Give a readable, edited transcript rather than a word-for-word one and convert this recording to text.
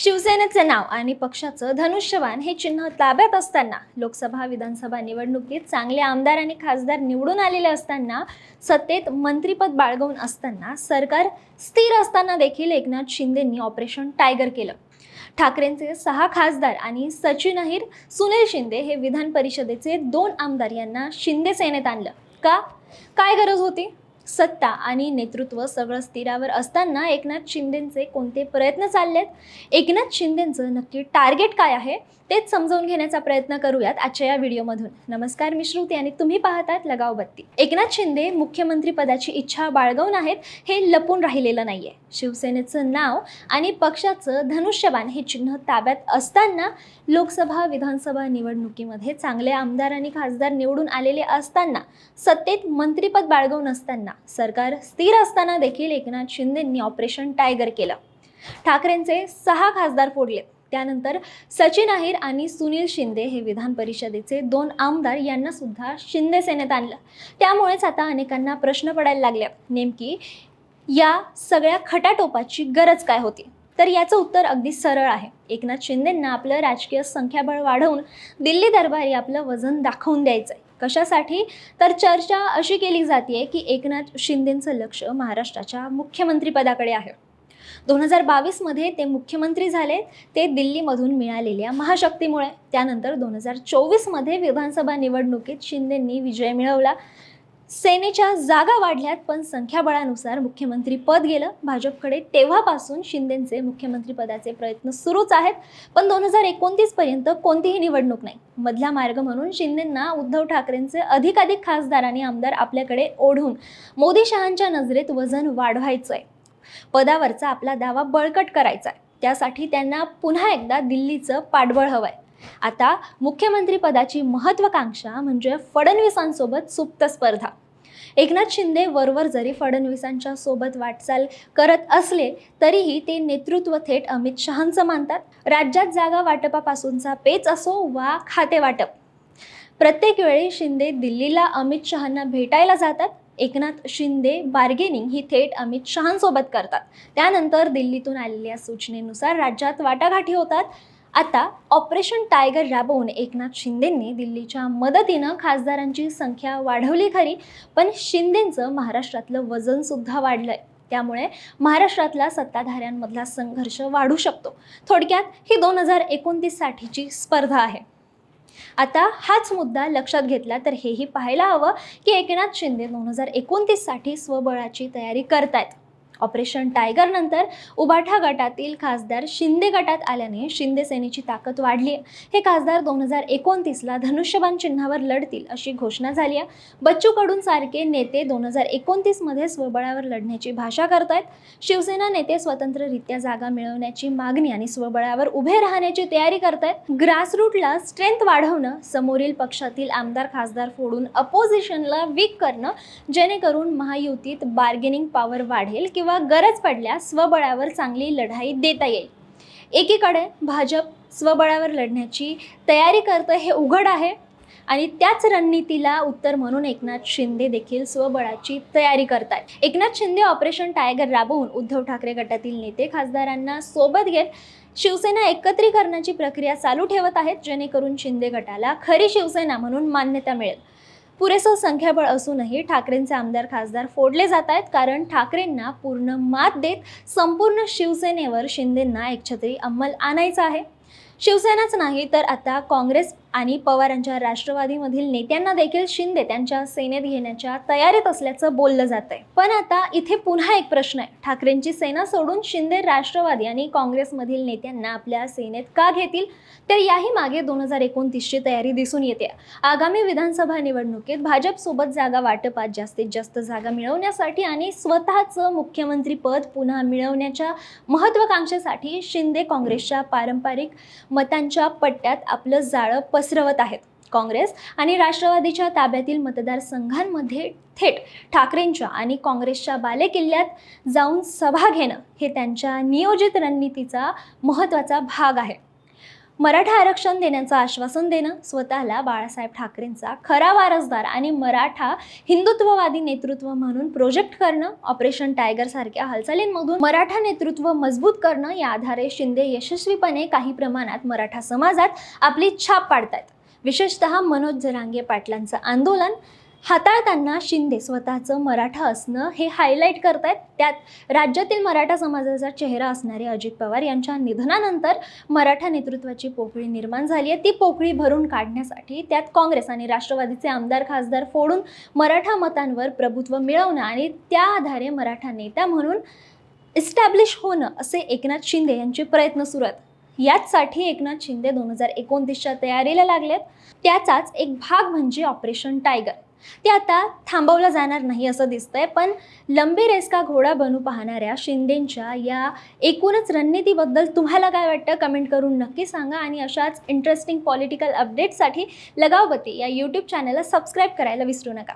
शिवसेनेचे नाव आणि पक्षाचं धनुष्यबाण हे चिन्ह ताब्यात असताना, लोकसभा विधानसभा निवडणुकीत चांगले आमदार आणि खासदार निवडून आलेले असताना, सत्तेत मंत्रिपद बाळगून असताना, सरकार स्थिर असताना देखील एकनाथ शिंदेंनी ऑपरेशन टायगर केलं. ठाकरेंचे 6 खासदार आणि सचिन अहिर, सुनील शिंदे हे विधान परिषदेचे 2 आमदार यांना शिंदे सेनेत आणलं. का? काय गरज होती? सत्ता आणि नेतृत्व सगळं स्थिरावर असताना एकनाथ शिंदेंचे कोणते प्रयत्न चाललेत? एकनाथ शिंदेंचं नक्की टार्गेट काय आहे तेच समजावून घेण्याचा प्रयत्न करूयात आजच्या या व्हिडिओमधून. नमस्कार, मी श्रुती आणि तुम्ही पाहतात लगाव बत्ती. एकनाथ शिंदे मुख्यमंत्री पदाची इच्छा बाळगून आहेत हे लपून राहिलेलं नाहीये. शिवसेनेचं नाव आणि पक्षाचं धनुष्यबाण हे चिन्ह ताब्यात असताना, लोकसभा विधानसभा निवडणुकीमध्ये चांगले आमदार आणि खासदार निवडून आलेले असताना, सत्तेत मंत्रिपद बाळगून असताना, सरकार स्थिर असताना देखील एकनाथ शिंदेंनी ऑपरेशन टायगर केलं. ठाकरेंचे 6 खासदार फोडले. त्यानंतर सचिन अहिर आणि सुनील शिंदे हे विधान परिषदेचे 2 आमदार यांना सुद्धा शिंदे सेनेत आणलं. त्यामुळेच आता अनेकांना प्रश्न पडायला लागले, नेमकी या सगळ्या खटाटोपाची गरज काय होती? तर याचं उत्तर अगदी सरळ आहे. एकनाथ शिंदेंना आपलं राजकीय संख्याबळ वाढवून दिल्ली दरबारी आपलं वजन दाखवून द्यायचंय. कशासाठी? तर चर्चा अशी केली जाते की एकनाथ शिंदेंचं लक्ष महाराष्ट्राच्या मुख्यमंत्रीपदाकडे आहे. 2022 मध्ये ते मुख्यमंत्री झाले, ते दिल्लीमधून मिळालेल्या महाशक्तीमुळे. त्यानंतर 2024 मध्ये विधानसभा निवडणुकीत शिंदेंनी विजय मिळवला. सेनेच्या जागा वाढल्यात, पण संख्याबळानुसार मुख्यमंत्री पद गेलं भाजपकडे. तेव्हापासून शिंदेंचे मुख्यमंत्रीपदाचे प्रयत्न सुरूच आहेत, पण 2029 पर्यंत कोणतीही निवडणूक नाही. मधला मार्ग म्हणून शिंदेंना उद्धव ठाकरेंचे अधिकाधिक खासदार आणि आमदार आपल्याकडे ओढून मोदी शहांच्या नजरेत वजन वाढवायचंय. पदावरचा आपला दावा बळकट करायचा आहे. त्यासाठी त्यांना पुन्हा एकदा दिल्लीचं पाठबळ हवंय. आता मुख्यमंत्री पदाची महत्त्वाकांक्षा म्हणजे फडणवीसांसोबत सुप्त स्पर्धा. एकनाथ शिंदे वरवर जरी फडणवीसांच्या सोबत वाटचाल करत असले तरीही ते नेतृत्व थेट अमित शहांचं मानतात. राज्यात जागा वाटपापासूनचा पेच असो वा खाते वाटप, प्रत्येक वेळी शिंदे दिल्लीला अमित शहांना भेटायला जातात. एकनाथ शिंदे बार्गेनिंग ही थेट अमित शहांसोबत करतात. त्यानंतर दिल्लीतून आलेल्या सूचनेनुसार राज्यात वाटाघाटी होतात. आता ऑपरेशन टायगर राबवून एकनाथ शिंदेंनी दिल्लीच्या मदतीनं खासदारांची संख्या वाढवली खरी, पण शिंदेंचं महाराष्ट्रातलं वजन सुद्धा वाढलंय. त्यामुळे महाराष्ट्रातला सत्ताधाऱ्यांमधला संघर्ष वाढू शकतो. थोडक्यात ही 2029 साठीची स्पर्धा आहे. आता हाच मुद्दा लक्षात घेतला तर हेही पाहायला हवं की एकनाथ शिंदे 2029 साठी स्वबळाची तयारी करतायत. ऑपरेशन टायगर नंतर उबाठा गटातील खासदार शिंदे गटात आल्याने शिंदे सेनेची ताकद वाढली आहे. हे खासदार 2029ला धनुष्यबाण चिन्हावर लढतील अशी घोषणा झाली आहे. बच्चू कडू सारखे नेते 2029 मध्ये स्वबळावर लढण्याची भाषा करतायत. शिवसेना नेते स्वतंत्ररित्या जागा मिळवण्याची मागणी आणि स्वबळावर उभे राहण्याची तयारी करतायत. ग्रासरूटला स्ट्रेंथ वाढवणं, समोरील पक्षातील आमदार खासदार फोडून अपोजिशनला वीक करणं, जेणेकरून महायुतीत बार्गेनिंग पॉवर वाढेल किंवा गरज पडल्यास स्वबळावर चांगली लढाई देता येईल. एकीकडे भाजप स्वबळावर लढण्याची तयारी करतं हे उघड आहे आणि त्याच रणनीतीला उत्तर म्हणून एकनाथ शिंदे देखील स्वबळाची तयारी करतात. एकनाथ शिंदे ऑपरेशन टायगर राबवून उद्धव ठाकरे गटातील नेते खासदारांना सोबत घेत शिवसेना एकत्रीकरणाची प्रक्रिया चालू ठेवत आहेत, जेणेकरून शिंदे गटाला खरी शिवसेना म्हणून मान्यता मिळेल. पुरेसं संख्याबळ असूनही ठाकरेंचे आमदार खासदार फोडले जात आहेत, कारण ठाकरेंना पूर्ण मात देत संपूर्ण शिवसेनेवर शिंदेंना एकछत्री अंमल आणायचा आहे. शिवसेनाच नाही तर आता काँग्रेस आणि पवारांच्या राष्ट्रवादीमधील नेत्यांना देखील शिंदे त्यांच्या सेनेत घेण्याच्या तयारीत असल्याचं बोललं जात आहे. पण आता इथे पुन्हा एक प्रश्न आहे, ठाकरेंची सेना सोडून शिंदे राष्ट्रवादी आणि काँग्रेसमधील नेत्यांना आपल्या सेनेत का घेतील? तर याही मागे 2029ची तयारी दिसून येते. आगामी विधानसभा निवडणुकीत भाजपसोबत जागा वाटपात जास्तीत जास्त जागा मिळवण्यासाठी आणि स्वतःचं मुख्यमंत्री पद पुन्हा मिळवण्याच्या महत्त्वाकांक्षेसाठी शिंदे काँग्रेसच्या पारंपरिक मतांच्या पट्ट्यात आपलं जाळं पसरवत आहेत. काँग्रेस आणि राष्ट्रवादीच्या ताब्यातील मतदारसंघांमध्ये थेट ठाकरेंच्या आणि काँग्रेसच्या बालेकिल्ल्यात जाऊन सभा घेणं हे त्यांच्या नियोजित रणनीतीचा महत्त्वाचा भाग आहे. मराठा आरक्षण देण्याचं आश्वासन देणं, स्वतःला बाळासाहेब ठाकरेंचा खरा वारसदार आणि मराठा हिंदुत्ववादी नेतृत्व म्हणून प्रोजेक्ट करणं, ऑपरेशन टायगर सारख्या हालचालींमधून मराठा नेतृत्व मजबूत करणं या आधारे शिंदे यशस्वीपणे काही प्रमाणात मराठा समाजात आपली छाप पाडतायत. विशेषतः मनोज जरांगे पाटलांचं आंदोलन हाताळताना शिंदे स्वतःचं मराठा असणं हे हायलाईट करतायत. त्यात राज्यातील मराठा समाजाचा चेहरा असणारे अजित पवार यांच्या निधनानंतर मराठा नेतृत्वाची पोकळी निर्माण झाली आहे. ती पोकळी भरून काढण्यासाठी त्यात काँग्रेस आणि राष्ट्रवादीचे आमदार खासदार फोडून मराठा मतांवर प्रभुत्व मिळवणं आणि त्या आधारे मराठा नेता म्हणून इस्टॅब्लिश होणं असे एकनाथ शिंदे यांचे प्रयत्न सुरू आहेत. याचसाठी एकनाथ शिंदे 2029च्या तयारीला लागलेत. त्याचाच एक भाग म्हणजे ऑपरेशन टायगर. ते आता थांबवलं जाणार नाही असं दिसतंय, पण लंबी रेस का घोडा बनू पाहणाऱ्या शिंदेंच्या या एकूणच रणनीतीबद्दल तुम्हाला काय वाटतं कमेंट करून नक्की सांगा. आणि अशाच इंटरेस्टिंग पॉलिटिकल अपडेट्ससाठी लगावबत्ती या यूट्यूब चॅनलला सबस्क्राईब करायला विसरू नका.